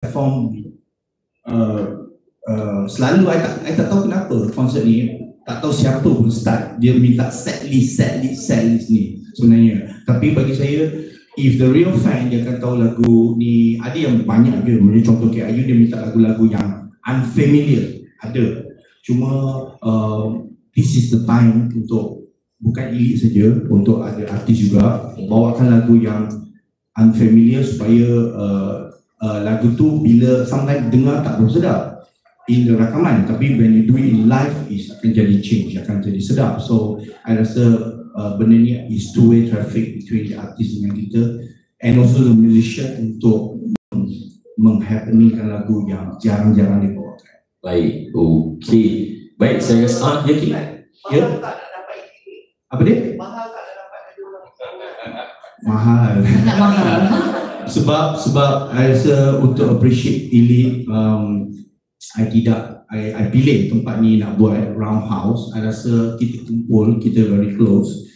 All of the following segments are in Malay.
platform selalu I tak tahu kenapa konsert ni, tak tahu siapa pun start dia minta set list ni sebenarnya. Tapi bagi saya, if the real fan, dia akan tahu lagu ni. Ada yang banyak je, macam contoh KIU dia minta lagu-lagu yang unfamiliar, ada. Cuma this is the time untuk bukan Elite saja, untuk ada artis juga bawakan lagu yang unfamiliar supaya lagu tu bila sometimes dengar tak berapa sedap in the rakaman, tapi when you do it in live akan jadi change, akan jadi sedap. So I rasa benda ni is two-way traffic between the artist dengan kita and also the musician untuk menghappeningkan lagu yang jarang-jarang dibawakan. Baik, okey. Baik, saya rasa Yaki. Ya. Apa dia? Mahal tak dapat mahal. Sebab I rasa untuk appreciate Elite, I pilih tempat ni nak buat roundhouse. I rasa kita kumpul, kita very close.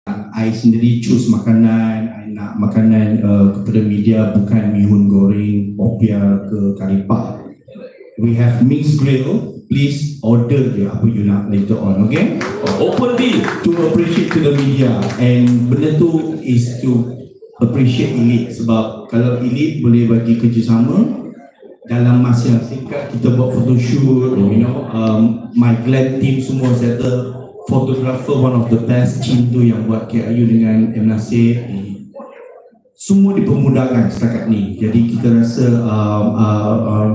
I sendiri choose makanan. I nak makanan kepada media bukan mihun goreng, popia ke karipap. We have mixed grill. Please order je apa you nak later on, okay? Open deal to appreciate to the media, and benda tu is to appreciate Elite. Sebab kalau Elite boleh bagi kerjasama dalam masa yang singkat, kita buat photoshoot, you know, my glam team semua settle, photographer one of the best team tu yang buat KIU dengan M. Nasir, semua dipermudahkan setakat ni. Jadi kita rasa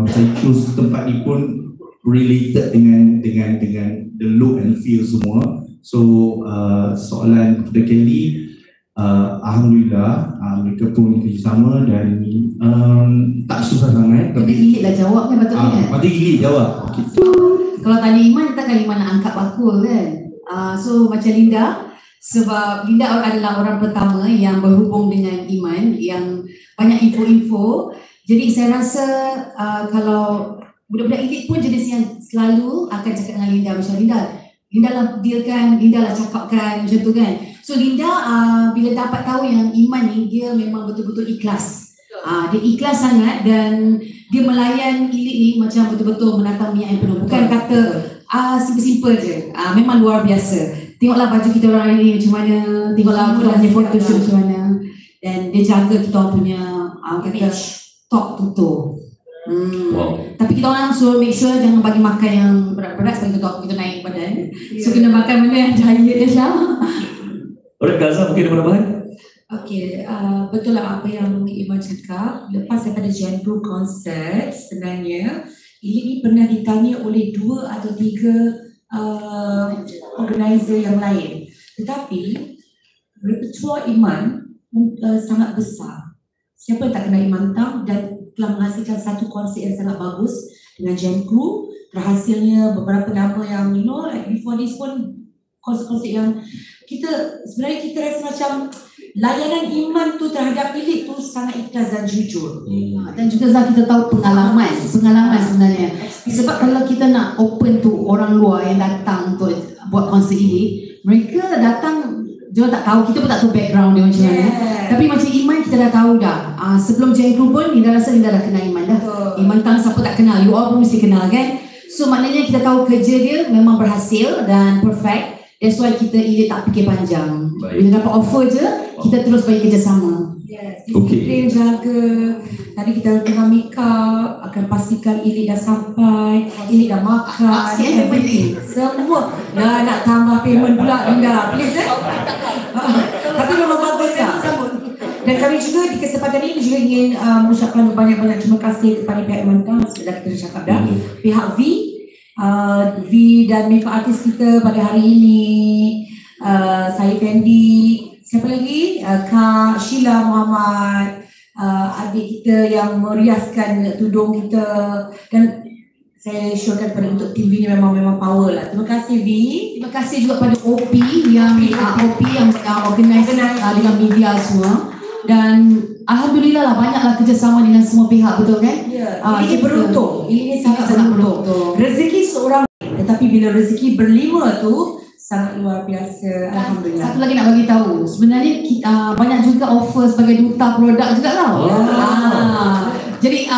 saya choose tempat ni pun related dengan the look and feel semua. So soalan kepada Kelly, alhamdulillah mereka pun kerjasama dan tak susah sangat. Tapi Elite dah jawab kan patutnya. Patut Elite jawab. Okay. Kalau tanya Iman, takkan Iman nak angkat bakul kan? So macam Linda, sebab Linda adalah orang pertama yang berhubung dengan Iman, yang banyak info-info. Jadi saya rasa kalau budak-budak Elite pun jenis yang selalu akan cakap dengan Linda macam Linda lah dealkan, Linda lah cakapkan macam tu kan. So Linda bila dapat tahu yang Iman ni dia memang betul-betul ikhlas. Dia ikhlas sangat dan dia melayan Elite ni macam betul-betul menatang minyak yang penuh. Bukan kata simple-simple je. Memang luar biasa. Tengoklah baju kita orang hari ni macam mana, tengoklah kita punya photoshoot macam mana. Dan dia jaga kita orang punya kata top tutup. Wow. Tapi kita orang suruh make sure jangan bagi makan yang berat-berat sebab kita naik badan. So kena makan benda yang diet je Syah. Alright, Gaza, mungkin ada penambahan? Okey, betul lah apa yang Mungkin Iman cakap. Lepas daripada Gen 2 konsert, sebenarnya Elite ni pernah ditanya oleh 2 atau 3 organizer yang lain. Tetapi repertoire Iman sangat besar. Siapa yang tak kenal Iman Tam, dan telah menghasilkan satu konsep yang sangat bagus dengan Gen Crew. Terhasilnya beberapa nama yang like before this pun konsep-konsep yang sebenarnya kita rasa macam layanan Iman tu terhadap Elite tu sangat ikhlas dan jujur. Dan juga kita tahu pengalaman sebenarnya. Sebab kalau kita nak open tu orang luar yang datang untuk buat konsert Elite, mereka datang dia tak tahu, kita pun tak tahu background dia macam mana. Tapi macam Iman kita dah tahu dah. Sebelum Gen Crew pun Linda rasa Linda dah kenal Iman dah. Iman Tang siapa tak kenal, you all pun mesti kenal kan. So maknanya kita tahu kerja dia memang berhasil dan perfect. That's why kita Elite tak fikir panjang. Bila dapat offer je, kita terus bagi kerjasama. Yes, disiplin jaga. Tadi kita tengah make up, akan pastikan Elite dah sampai, Elite dah makan, everything. Semua. Nak tambah payment pula Linda, please Tapi memang bagus tak? Dan kami juga di kesempatan ini juga ingin mengucapkan banyak-banyak terima kasih kepada pihak Iman sudah kita cakap dah. Pihak V dan makeup artis kita pada hari ini, saya Fendi, siapa lagi? Kak Sheila Muhammad, adik kita yang meriaskan tudung kita, dan saya syorkan pada untuk tim V ni memang power lah. Terima kasih V. Terima kasih juga pada OP yang organize dengan media semua. Dan alhamdulillah lah banyaklah kerjasama dengan semua pihak, betul kan? Ya. Ini beruntung. Ini sangat beruntung. Rezeki seorang, tetapi bila rezeki berlima tu sangat luar biasa. Alhamdulillah. Satu lagi nak bagi tahu, sebenarnya kita banyak juga offer sebagai duta produk juga tau. Jadi